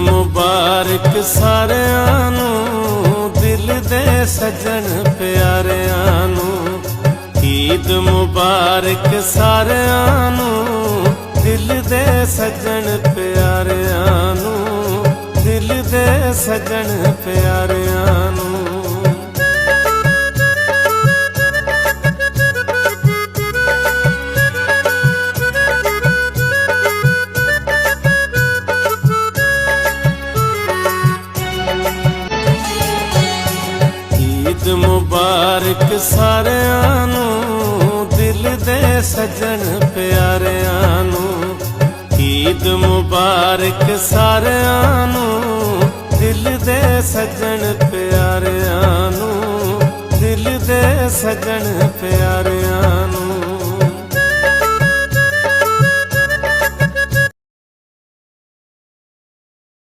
मुबारक सारिਆਂ ਨੂੰ दिल दे सजन प्यारिਆਂ ਨੂੰ। ईद मुबारक सारिਆਂ ਨੂੰ दिल दे सजन प्यारिਆਂ ਨੂੰ। दिल दे सजन प्यारिਆਂ ਨੂੰ। ईद मुबारक सारिਆਂ ਨੂੰ दिल दे सजन प्यारिਆਂ ਨੂੰ। ईद मुबारक सारिਆਂ ਨੂੰ दिल दे सजन प्यारिਆਂ ਨੂੰ। दिल दे सजन प्यारिਆਂ ਨੂੰ।